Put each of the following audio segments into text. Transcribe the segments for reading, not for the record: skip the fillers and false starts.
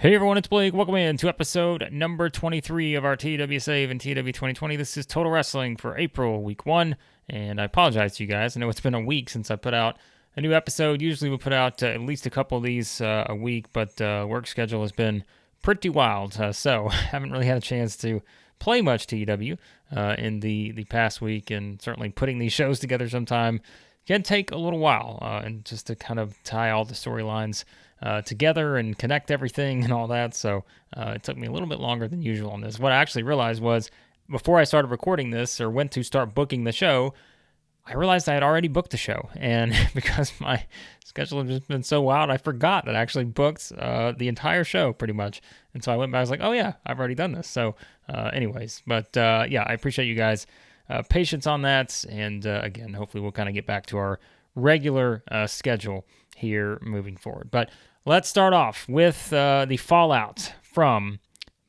Hey everyone, it's Blake. Welcome in to episode number 23 of our TEW Save and TEW 2020. This is Total Wrestling for April, week 1, and I apologize to you guys. I know it's been a week since I put out a new episode. Usually we put out at least a couple of these a week, but work schedule has been pretty wild, so haven't really had a chance to play much TEW in the past week, and certainly putting these shows together sometime can take a little while, and just to kind of tie all the storylines together and connect everything and all that. So it took me a little bit longer than usual on this. What I actually realized was before I started recording this or went to start booking the show, I realized I had already booked the show. And because my schedule has just been so wild, I forgot that I actually booked the entire show pretty much. And so I went back, I was like, oh yeah, I've already done this. So anyways, but yeah, I appreciate you guys' patience on that. And again, hopefully we'll kind of get back to our regular schedule here moving forward. But let's start off with the fallout from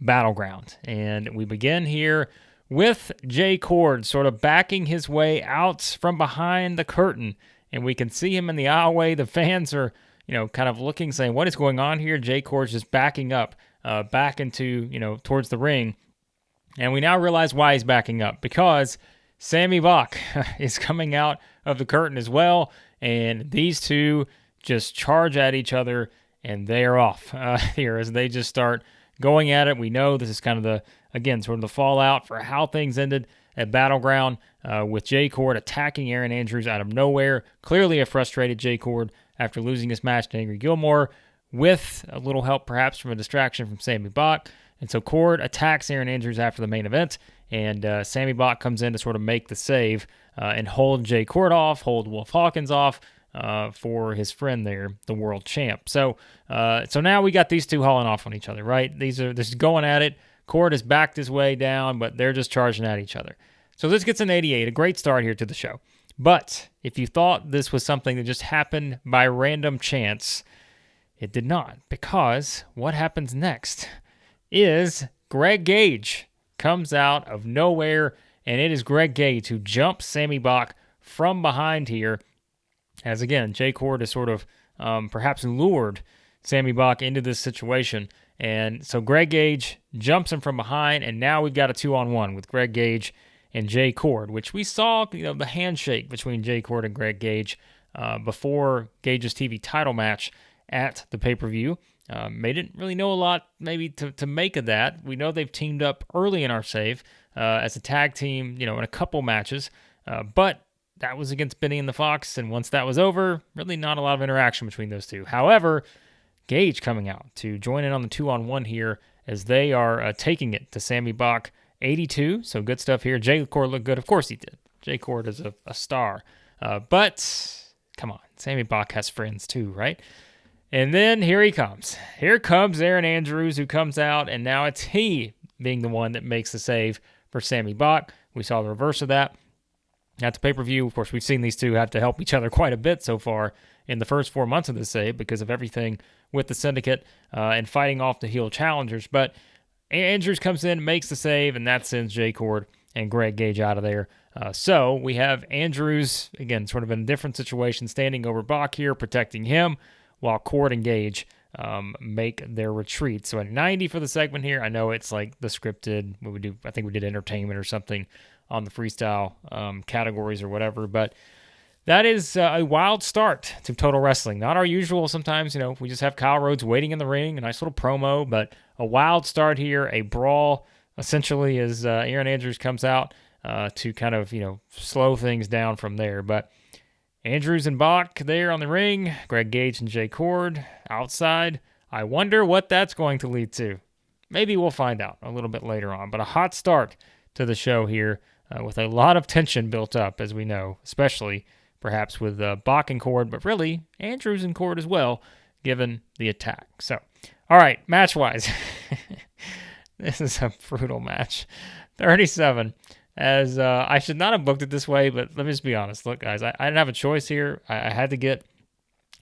Battleground. And we begin here with Chord sort of backing his way out from behind the curtain. And we can see him in the aisleway. The fans are, kind of looking, saying, what is going on here? Chord's just backing up, back into, towards the ring. And we now realize why he's backing up, because Sammy Bach is coming out of the curtain as well. And these two just charge at each other, and they are off here as they just start going at it. We know this is kind of sort of the fallout for how things ended at Battleground with Chord attacking Aaron Andrews out of nowhere. Clearly a frustrated Chord after losing his match to Angry Gilmore, with a little help perhaps from a distraction from Sammy Bach. And so Chord attacks Aaron Andrews after the main event, and Sammy Bach comes in to sort of make the save and hold Chord off, hold Wolf Hawkins off, for his friend there, the world champ. So now we got these two hauling off on each other, right? This is going at it. Chord has backed his way down, but they're just charging at each other. So this gets an 88, a great start here to the show. But if you thought this was something that just happened by random chance, it did not, because what happens next is Greg Gage comes out of nowhere, and it is Greg Gage who jumps Sammy Bach from behind here. As again, Chord has sort of perhaps lured Sammy Bach into this situation. And so Greg Gage jumps him from behind, and now we've got a 2-on-1 with Greg Gage and Chord, which we saw, the handshake between Chord and Greg Gage before Gage's TV title match at the pay-per-view. They didn't really know a lot maybe to make of that. We know they've teamed up early in our save as a tag team, in a couple matches, but that was against Benny and the Fox, and once that was over, really not a lot of interaction between those two. However, Gage coming out to join in on the 2-on-1 here as they are taking it to Sammy Bach 82, so good stuff here. Chord looked good. Of course he did. Chord is a star. But, come on, Sammy Bach has friends too, right? And then here he comes. Here comes Aaron Andrews, who comes out, and now it's he being the one that makes the save for Sammy Bach. We saw the reverse of that at the pay-per-view. Of course, we've seen these two have to help each other quite a bit so far in the first 4 months of this save because of everything with the Syndicate and fighting off the heel challengers. But Andrews comes in, makes the save, and that sends Chord and Greg Gage out of there. So we have Andrews, again, sort of in a different situation, standing over Bach here, protecting him, while Chord and Gage make their retreat. So at 90 for the segment here, I know it's like the scripted, I think we did entertainment or something on the freestyle categories or whatever, but that is a wild start to Total Wrestling. Not our usual. Sometimes, we just have Kyle Rhodes waiting in the ring, a nice little promo, but a wild start here, a brawl, essentially, as Aaron Andrews comes out to kind of, slow things down from there. But Andrews and Bach there on the ring, Greg Gage and Chord outside. I wonder what that's going to lead to. Maybe we'll find out a little bit later on, but a hot start to the show here with a lot of tension built up, as we know, especially perhaps with Bach and Chord, but really Andrews and Chord as well, given the attack. So, all right, match-wise, this is a brutal match. 37, as I should not have booked it this way, but let me just be honest. Look, guys, I didn't have a choice here. I had to get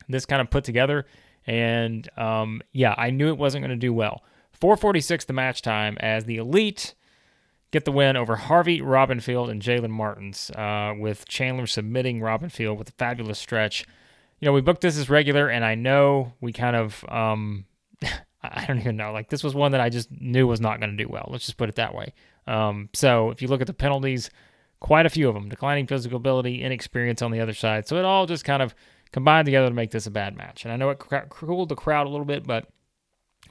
this kind of put together, and I knew it wasn't going to do well. 4:46 the match time as the Elite get the win over Harvey Robinfield and Jalen Martins, with Chandler submitting Robinfield with a fabulous stretch. We booked this as regular, and I know we kind of, I don't even know. Like, this was one that I just knew was not going to do well. Let's just put it that way. So if you look at the penalties, quite a few of them, declining physical ability, inexperience on the other side. So it all just kind of combined together to make this a bad match. And I know it cooled the crowd a little bit, but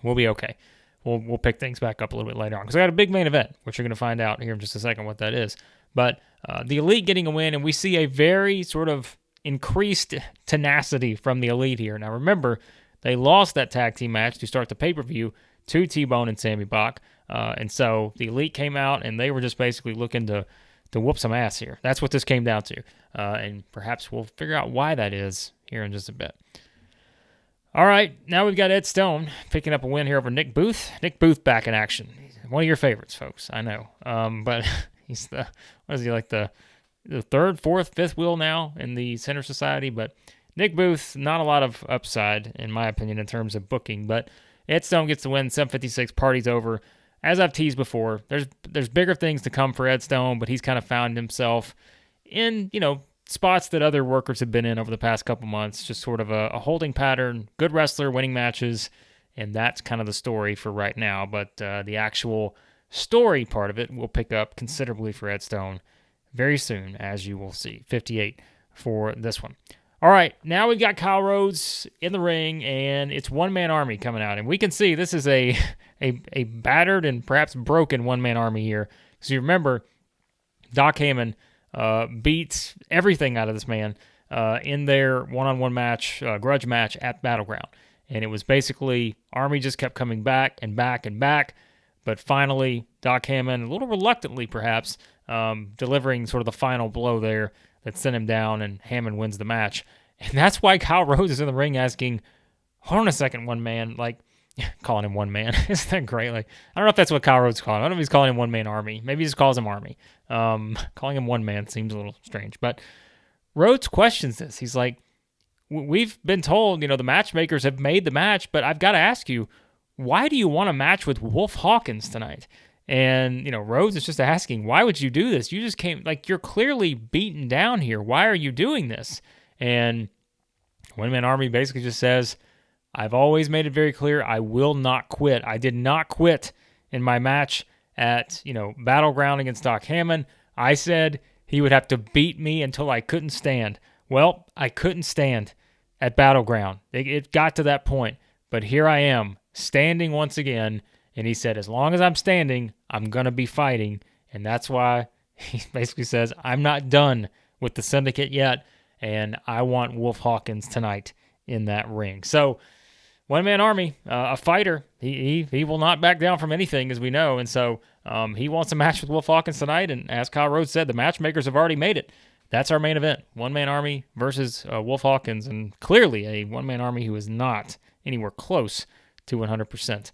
we'll be okay. We'll pick things back up a little bit later on because I got a big main event, which you're going to find out here in just a second what that is. But the Elite getting a win, and we see a very sort of increased tenacity from the Elite here. Now remember, they lost that tag team match to start the pay-per-view to T-Bone and Sammy Bach. And so the Elite came out, and they were just basically looking to whoop some ass here. That's what this came down to. And perhaps we'll figure out why that is here in just a bit. All right, now we've got Ed Stone picking up a win here over Nick Booth. Nick Booth back in action. He's one of your favorites, folks. I know. But he's the third, fourth, fifth wheel now in the Center Society. But Nick Booth, not a lot of upside, in my opinion, in terms of booking. But Ed Stone gets the win, 756, party's over. As I've teased before, there's bigger things to come for Ed Stone, but he's kind of found himself in, spots that other workers have been in over the past couple months, just sort of a holding pattern, good wrestler, winning matches, and that's kind of the story for right now. But the actual story part of it will pick up considerably for Ed Stone very soon, as you will see. 58 for this one. All right, now we've got Kyle Rhodes in the ring, and it's one-man army coming out. And we can see this is a battered and perhaps broken one-man army here. Because you remember, Doc Heyman beats everything out of this man in their one-on-one match, grudge match at Battleground. And it was basically, Army just kept coming back and back and back. But finally, Doc Heyman, a little reluctantly perhaps, delivering sort of the final blow there that sent him down, and Hammond wins the match. And that's why Kyle Rhodes is in the ring asking, hold on a second, one man, like, calling him one man. Isn't that great? Like, I don't know if that's what Kyle Rhodes is calling him. I don't know if he's calling him one man army. Maybe he just calls him army. Calling him one man seems a little strange. But Rhodes questions this. He's like, we've been told, the matchmakers have made the match, but I've got to ask you, why do you want a match with Wolf Hawkins tonight? And, Rhodes is just asking, why would you do this? You just came, like, you're clearly beaten down here. Why are you doing this? And One Man Army basically just says, I've always made it very clear I will not quit. I did not quit in my match at, Battleground against Doc Hammond. I said he would have to beat me until I couldn't stand. Well, I couldn't stand at Battleground. It got to that point. But here I am, standing once again. And he said, as long as I'm standing, I'm going to be fighting. And that's why he basically says, I'm not done with the syndicate yet. And I want Wolf Hawkins tonight in that ring. So, One Man Army, a fighter. He will not back down from anything, as we know. And so he wants a match with Wolf Hawkins tonight. And as Kyle Rhodes said, the matchmakers have already made it. That's our main event. One Man Army versus Wolf Hawkins. And clearly a One Man Army who is not anywhere close to 100%.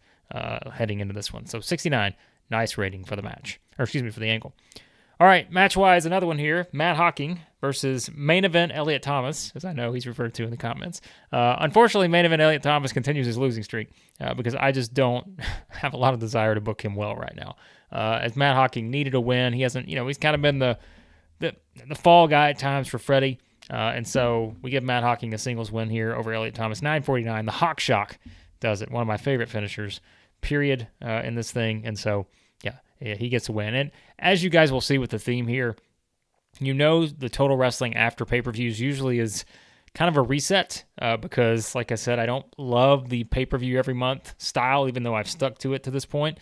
Heading into this one. So 69, nice rating for the match. For the angle. All right, match-wise, another one here. Matt Hawking versus main event Elliot Thomas, as I know he's referred to in the comments. Unfortunately, main event Elliot Thomas continues his losing streak because I just don't have a lot of desire to book him well right now. As Matt Hawking needed a win. He hasn't, he's kind of been the fall guy at times for Freddie. And so we give Matt Hawking a singles win here over Elliot Thomas. 9:49, the Hawk Shock does it. One of my favorite finishers. Period in this thing. And so, yeah, he gets a win. And as you guys will see with the theme here, the Total Wrestling after pay-per-views usually is kind of a reset because, like I said, I don't love the pay-per-view every month style, even though I've stuck to it to this point.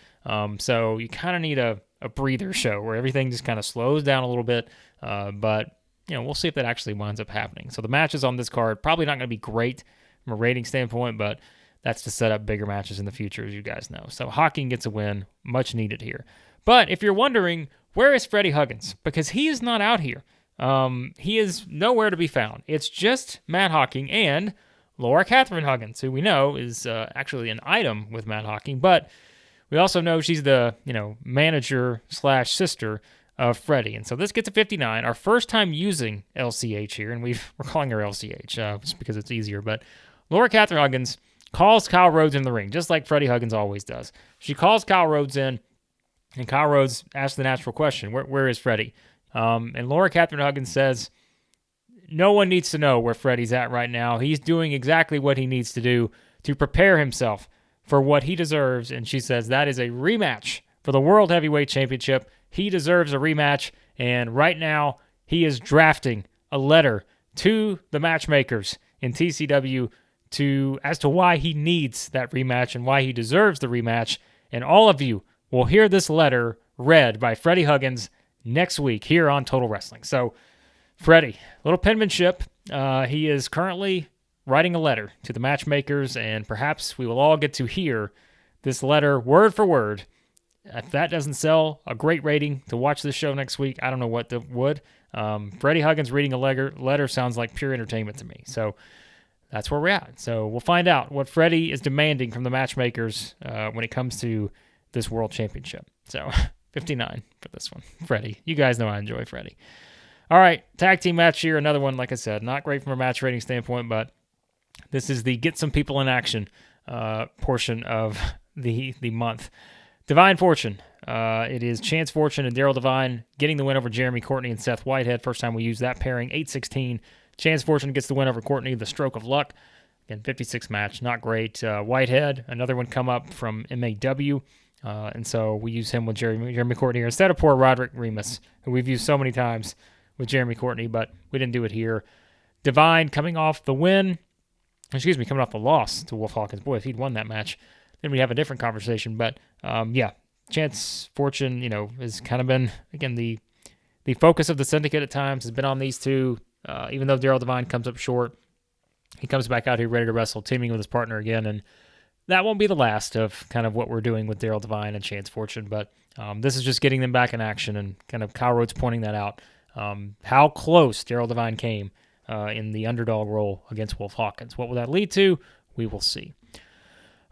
So you kind of need a breather show where everything just kind of slows down a little bit. But, we'll see if that actually winds up happening. So the matches on this card probably not going to be great from a rating standpoint, but that's to set up bigger matches in the future, as you guys know. So Hawking gets a win, much needed here. But if you're wondering, where is Freddie Huggins? Because he is not out here. He is nowhere to be found. It's just Matt Hawking and Laura Catherine Huggins, who we know is actually an item with Matt Hawking. But we also know she's the manager/sister of Freddie. And so this gets a 59. Our first time using LCH here, and we're calling her LCH just because it's easier. But Laura Catherine Huggins calls Kyle Rhodes in the ring, just like Freddie Huggins always does. She calls Kyle Rhodes in, and Kyle Rhodes asks the natural question, where is Freddie? And Laura Catherine Huggins says, no one needs to know where Freddie's at right now. He's doing exactly what he needs to do to prepare himself for what he deserves, and she says that is a rematch for the World Heavyweight Championship. He deserves a rematch, and right now he is drafting a letter to the matchmakers in TCW as to why he needs that rematch and why he deserves the rematch. And all of you will hear this letter read by Freddie Huggins next week here on Total Wrestling. So, Freddie, little penmanship. He is currently writing a letter to the matchmakers, and perhaps we will all get to hear this letter word for word. If that doesn't sell a great rating to watch this show next week, I don't know what would. Freddie Huggins reading a letter sounds like pure entertainment to me. So that's where we're at. So we'll find out what Freddie is demanding from the matchmakers when it comes to this World Championship. So 59 for this one. Freddie. You guys know I enjoy Freddie. All right, tag team match here. Another one, like I said, not great from a match rating standpoint, but this is the get some people in action portion of the month. Divine Fortune. It is Chance Fortune and Daryl Divine getting the win over Jeremy Courtney and Seth Whitehead. First time we use that pairing, 8-16. Chance Fortune gets the win over Courtney, the stroke of luck. Again, 56 match, not great. Whitehead, another one come up from MAW. And so we use him with Jeremy Courtney here instead of poor Roderick Remus, who we've used so many times with Jeremy Courtney, but we didn't do it here. Divine coming off the loss to Wolf Hawkins. Boy, if he'd won that match, then we have a different conversation. But Chance Fortune, has kind of been, again, the focus of the syndicate at times has been on these two. Even though Daryl Divine comes up short, he comes back out here ready to wrestle, teaming with his partner again, and that won't be the last of kind of what we're doing with Daryl Divine and Chance Fortune. But this is just getting them back in action, and kind of Kyle Rhodes pointing that out. How close Daryl Divine came in the underdog role against Wolf Hawkins. What will that lead to? We will see.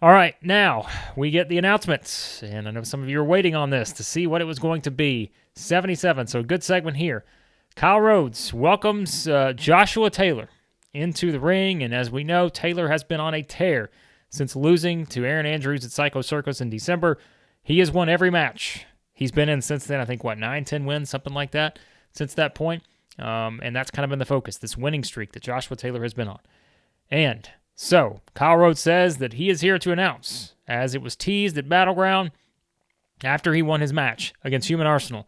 All right, now we get the announcements, and I know some of you are waiting on this to see what it was going to be. 77, so a good segment here. Kyle Rhodes welcomes Joshua Taylor into the ring, and as we know, Taylor has been on a tear since losing to Aaron Andrews at Psycho Circus in December. He has won every match he's been in since then. I think, 9-10 wins, something like that, since that point. And that's kind of been the focus, this winning streak that Joshua Taylor has been on. And so Kyle Rhodes says that he is here to announce, as it was teased at Battleground after he won his match against Human Arsenal,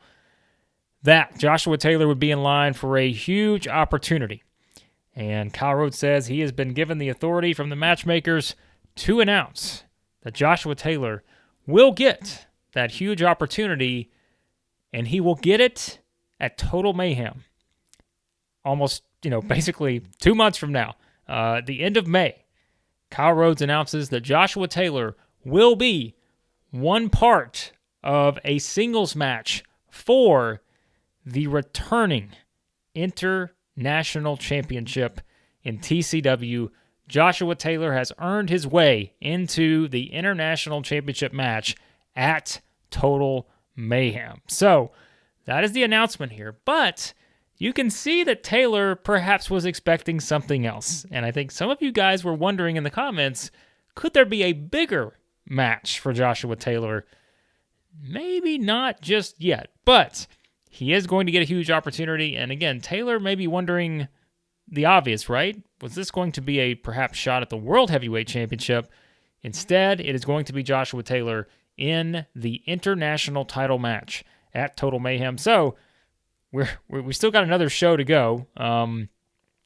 that Joshua Taylor would be in line for a huge opportunity. And Kyle Rhodes says he has been given the authority from the matchmakers to announce that Joshua Taylor will get that huge opportunity, and he will get it at Total Mayhem. Almost, basically 2 months from now, the end of May, Kyle Rhodes announces that Joshua Taylor will be one part of a singles match for the returning International Championship in TCW. Joshua Taylor has earned his way into the International Championship match at Total Mayhem. So that is the announcement here. But you can see that Taylor perhaps was expecting something else. And I think some of you guys were wondering in the comments, could there be a bigger match for Joshua Taylor? Maybe not just yet, but he is going to get a huge opportunity. And again, Taylor may be wondering the obvious, right? Was this going to be a perhaps shot at the World Heavyweight Championship? Instead, it is going to be Joshua Taylor in the international title match at Total Mayhem. So we still got another show to go,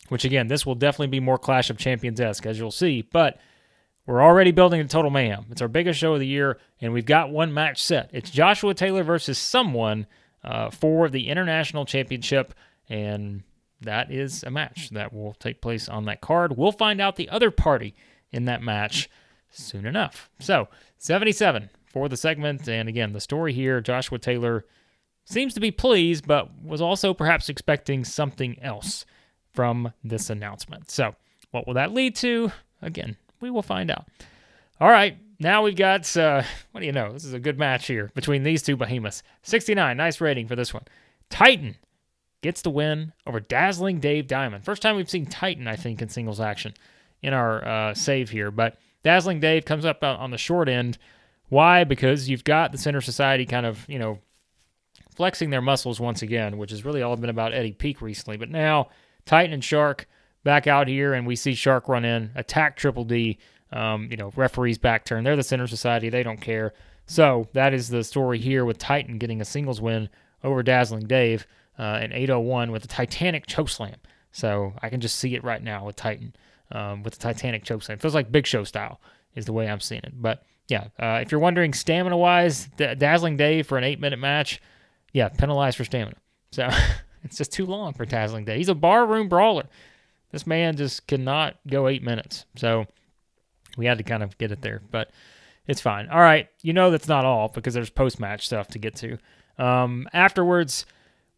which again, this will definitely be more Clash of Champions-esque, as you'll see, but we're already building to Total Mayhem. It's our biggest show of the year, and we've got one match set. It's Joshua Taylor versus someone for the International Championship, and that is a match that will take place on that card. We'll find out the other party in that match soon enough. So, 77 for the segment, and again, the story here, Joshua Taylor seems to be pleased, but was also perhaps expecting something else from this announcement. So, what will that lead to? Again, we will find out. All right, now we've got, what do you know? This is a good match here between these two behemoths. 69, nice rating for this one. Titan gets the win over Dazzling Dave Diamond. First time we've seen Titan, I think, in singles action in our save here. But Dazzling Dave comes up on the short end. Why? Because you've got the Center Society kind of, flexing their muscles once again, which has really all been about Eddie Peak recently. But now Titan and Shark back out here, and we see Shark run in, attack Triple D, Referees back turn. They're the Center Society. They don't care. So that is the story here with Titan getting a singles win over Dazzling Dave in 8:01 with a Titanic chokeslam. So I can just see it right now with Titan with the Titanic chokeslam. Feels like Big Show style is the way I'm seeing it. But yeah, if you're wondering stamina-wise, Dazzling Dave for an 8-minute match, yeah, penalized for stamina. So it's just too long for Dazzling Dave. He's a barroom brawler. This man just cannot go 8 minutes. So we had to kind of get it there, but it's fine. All right, that's not all because there's post-match stuff to get to. Afterwards,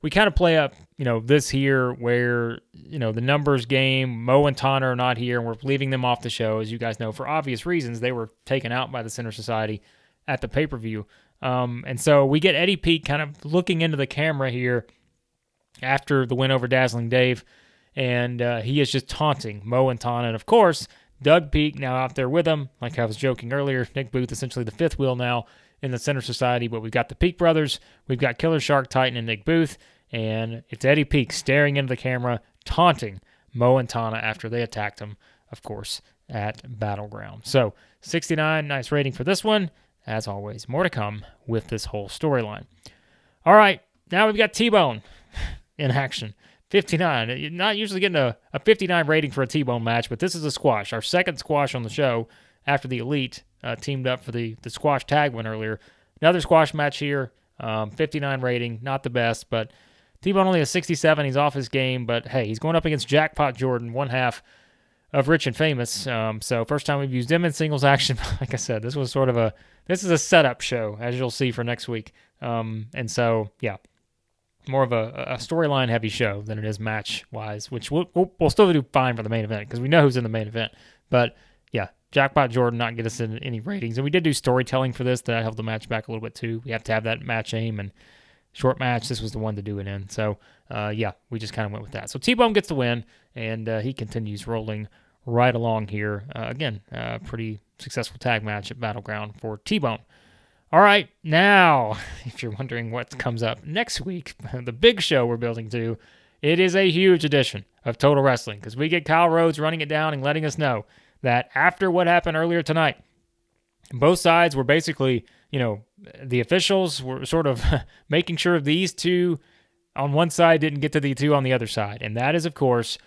we kind of play up, this here where, the numbers game, Mo and Tana are not here, and we're leaving them off the show. As you guys know, for obvious reasons, they were taken out by the Center Society at the pay-per-view. And so we get Eddie Peak kind of looking into the camera here after the win over Dazzling Dave, and he is just taunting Mo and Tana. And, of course, Doug Peak now out there with him. Like I was joking earlier, Nick Booth essentially the fifth wheel now in the Center Society, but we've got the Peak brothers, we've got Killer Shark Titan and Nick Booth, and it's Eddie Peak staring into the camera, taunting Mo and Tana after they attacked him, of course, at Battleground. So 69, nice rating for this one. As always, more to come with this whole storyline. All right, now we've got T-Bone in action. 59. You're not usually getting a 59 rating for a T-Bone match, but this is a squash. Our second squash on the show after the Elite teamed up for the squash tag win earlier. Another squash match here. 59 rating. Not the best, but T-Bone only a 67. He's off his game, but hey, he's going up against Jackpot Jordan, one half of Rich and Famous. So first time we've used him in singles action. Like I said, this is a setup show, as you'll see for next week. And so, yeah, more of a storyline heavy show than it is match wise, which we'll still do fine for the main event because we know who's in the main event. But yeah, Jackpot Jordan not get us in any ratings. And we did do storytelling for this that held the match back a little bit too. We have to have that match aim and short match. This was the one to do it in. So yeah, we just kind of went with that. So T-Bone gets the win, and he continues rolling right along here. Again, pretty successful tag match at Battleground for T-Bone. All right, now, if you're wondering what comes up next week, the big show we're building to, it is a huge edition of Total Wrestling because we get Kyle Rhodes running it down and letting us know that after what happened earlier tonight, both sides were basically, the officials were sort of making sure these two on one side didn't get to the two on the other side. And that is, of course,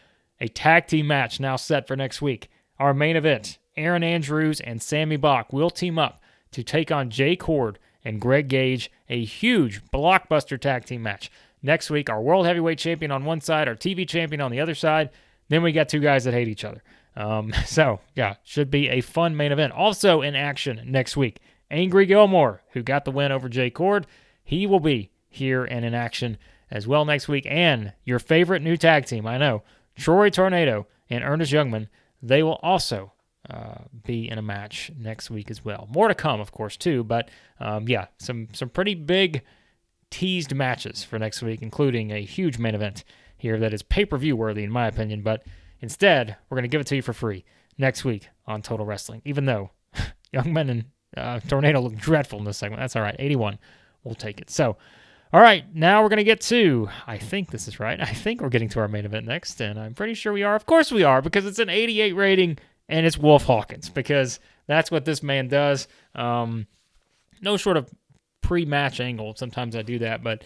a tag team match now set for next week. Our main event, Aaron Andrews and Sammy Bach will team up to take on Jay Chord and Greg Gage, a huge blockbuster tag team match. Next week, our World Heavyweight Champion on one side, our TV Champion on the other side. Then we got two guys that hate each other. So, yeah, should be a fun main event. Also in action next week, Angry Gilmore, who got the win over Jay Chord. He will be here and in action as well next week. And your favorite new tag team, I know, Troy Tornado and Ernest Youngman, they will also be in a match next week as well. More to come, of course, too. But, yeah, some pretty big teased matches for next week, including a huge main event here that is pay-per-view worthy, in my opinion. But instead, we're going to give it to you for free next week on Total Wrestling, even though Youngman and Tornado look dreadful in this segment. That's all right. 81. We'll take it. So, all right, now we're going to get to, I think this is right, I think we're getting to our main event next, and I'm pretty sure we are. Of course we are, because it's an 88 rating, and it's Wolf Hawkins, because that's what this man does. No sort of pre-match angle. Sometimes I do that, but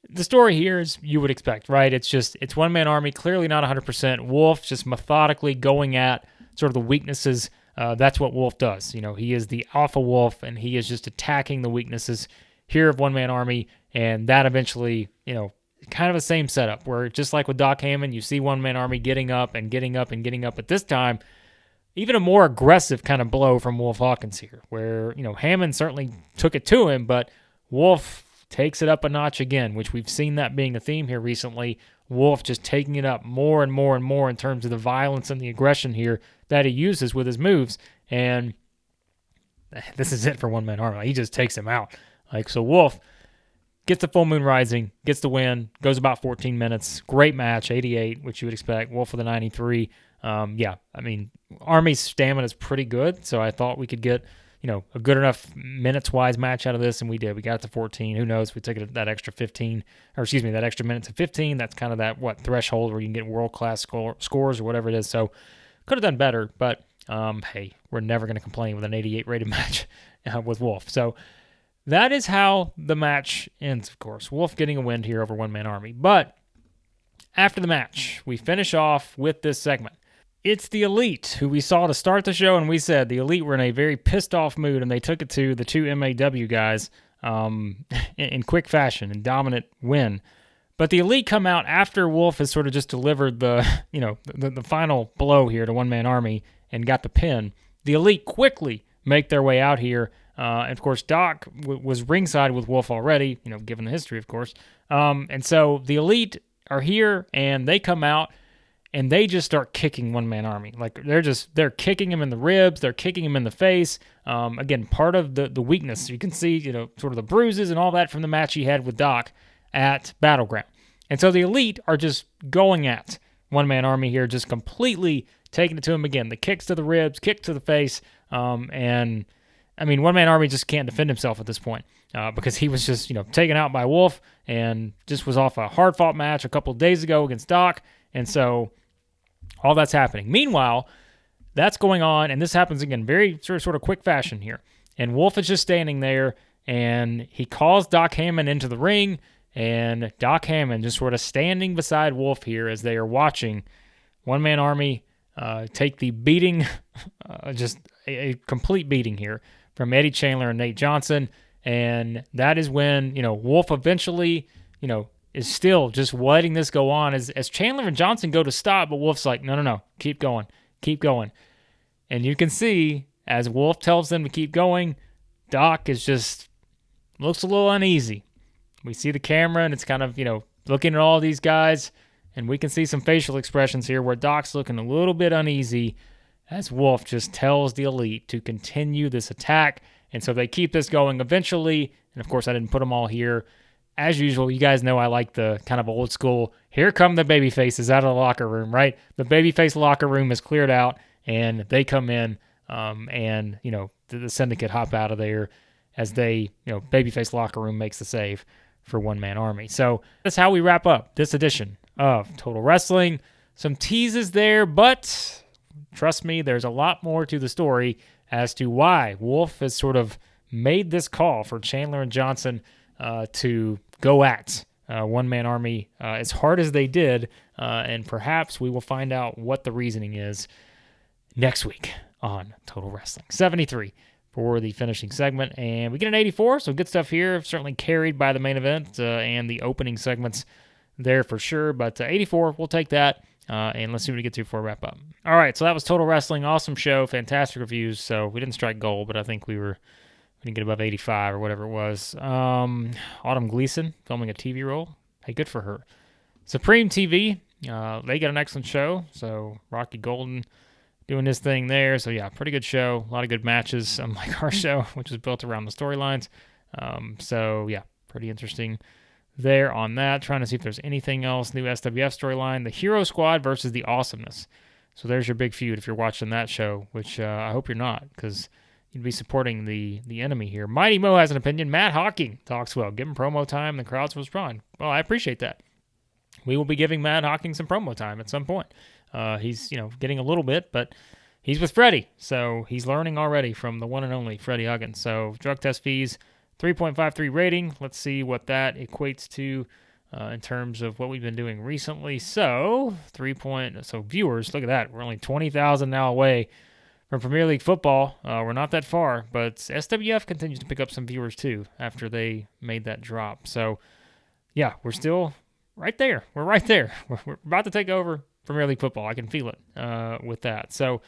the story here is you would expect, right? It's one-man army, clearly not 100%. Wolf just methodically going at sort of the weaknesses. That's what Wolf does. He is the alpha wolf, and he is just attacking the weaknesses here of one-man army, and that eventually, kind of the same setup where just like with Doc Hammond, you see one-man army getting up and getting up and getting up. At this time, even a more aggressive kind of blow from Wolf Hawkins here, where, Hammond certainly took it to him, but Wolf takes it up a notch again, which we've seen that being a theme here recently. Wolf just taking it up more and more and more in terms of the violence and the aggression here that he uses with his moves, and this is it for one-man army. He just takes him out. So Wolf gets the Full Moon Rising, gets the win, goes about 14 minutes. Great match, 88, which you would expect. Wolf with a 93. Yeah, I mean, Army's stamina is pretty good, so I thought we could get, a good enough minutes-wise match out of this, and we did. We got it to 14. Who knows? We took it that extra 15, that extra minute to 15. That's kind of that, threshold where you can get world-class scores or whatever it is. So could have done better, but hey, we're never going to complain with an 88 rated match with Wolf. So that is how the match ends, of course. Wolf getting a win here over One Man Army. But after the match, we finish off with this segment. It's the Elite, who we saw to start the show, and we said the Elite were in a very pissed off mood, and they took it to the two MAW guys in quick fashion and dominant win. But the Elite come out after Wolf has sort of just delivered the final blow here to One Man Army and got the pin. The Elite quickly make their way out here. And of course, Doc was ringside with Wolf already, given the history, of course. And so the Elite are here, and they come out, and they just start kicking One Man Army. Like, they're kicking him in the ribs, they're kicking him in the face. Again, part of the weakness. You can see, sort of the bruises and all that from the match he had with Doc at Battleground. And so the Elite are just going at One Man Army here, just completely taking it to him again. The kicks to the ribs, kick to the face, and I mean, One Man Army just can't defend himself at this point because he was just, taken out by Wolf and just was off a hard-fought match a couple of days ago against Doc. And so all that's happening. Meanwhile, that's going on, and this happens again very sort of quick fashion here. And Wolf is just standing there, and he calls Doc Hammond into the ring, and Doc Hammond just sort of standing beside Wolf here as they are watching One Man Army take the beating, just a complete beating here from Eddie Chandler and Nate Johnson. And that is when, Wolf eventually, is still just letting this go on as Chandler and Johnson go to stop, but Wolf's like, no, keep going. And you can see as Wolf tells them to keep going, Doc is just looks a little uneasy. We see the camera and it's kind of, looking at all these guys, and we can see some facial expressions here where Doc's looking a little bit uneasy as Wolf just tells the Elite to continue this attack. And so they keep this going eventually. And of course, I didn't put them all here. As usual, you guys know I like the kind of old school, here come the baby faces out of the locker room, right? The babyface locker room is cleared out, and they come in, and, the Syndicate hop out of there as they, babyface locker room makes the save for One Man Army. So that's how we wrap up this edition of Total Wrestling. Some teases there, but trust me, there's a lot more to the story as to why Wolf has sort of made this call for Chandler and Johnson to go at One Man Army as hard as they did, and perhaps we will find out what the reasoning is next week on Total Wrestling 73 for the finishing segment. And we get an 84, so good stuff here, certainly carried by the main event and the opening segments there for sure, but 84, we'll take that, and let's see what we get to for a wrap-up. All right, so that was Total Wrestling, awesome show, fantastic reviews, so we didn't strike gold, but I think we didn't get above 85 or whatever it was. Autumn Gleason filming a TV role. Hey, good for her. Supreme TV, they got an excellent show. So Rocky Golden doing his thing there. So yeah, pretty good show. A lot of good matches, unlike our show, which is built around the storylines. So yeah, pretty interesting there on that. Trying to see if there's anything else. New SWF storyline. The Hero Squad versus the Awesomeness. So there's your big feud if you're watching that show, which I hope you're not, because you'd be supporting the enemy here. Mighty Mo has an opinion. Matt Hawkins talks well. Give him promo time. The crowds respond. Well, I appreciate that. We will be giving Matt Hawkins some promo time at some point. He's, getting a little bit, but he's with Freddie. So he's learning already from the one and only Freddie Huggins. So drug test fees, 3.53 rating. Let's see what that equates to in terms of what we've been doing recently. So viewers, look at that. We're only 20,000 now away from Premier League football. We're not that far, but SWF continues to pick up some viewers too after they made that drop. So, yeah, we're still right there. We're right there. We're about to take over Premier League football. I can feel it with that. So,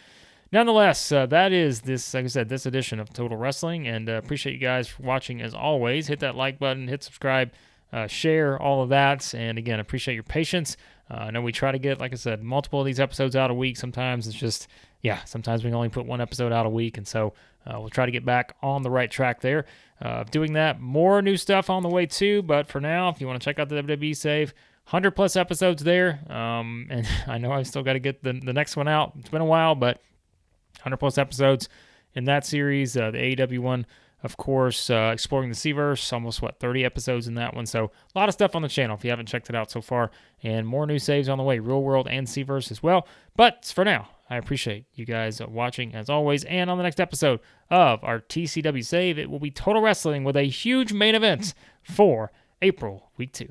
nonetheless, that is this, like I said, this edition of Total Wrestling, and appreciate you guys for watching as always. Hit that like button, hit subscribe, share, all of that, and again, appreciate your patience. I know we try to get, like I said, multiple of these episodes out a week. Sometimes it's just, sometimes we can only put one episode out a week, and so we'll try to get back on the right track there. Doing that, more new stuff on the way too, but for now, if you want to check out the WWE save, 100-plus episodes there, and I know I've still got to get the next one out. It's been a while, but 100-plus episodes in that series. The AEW one, of course, exploring the C-Verse, almost, 30 episodes in that one. So a lot of stuff on the channel if you haven't checked it out so far. And more new saves on the way, Real World and C-Verse as well. But for now, I appreciate you guys watching as always. And on the next episode of our TCW Save, it will be Total Wrestling with a huge main event for April Week 2.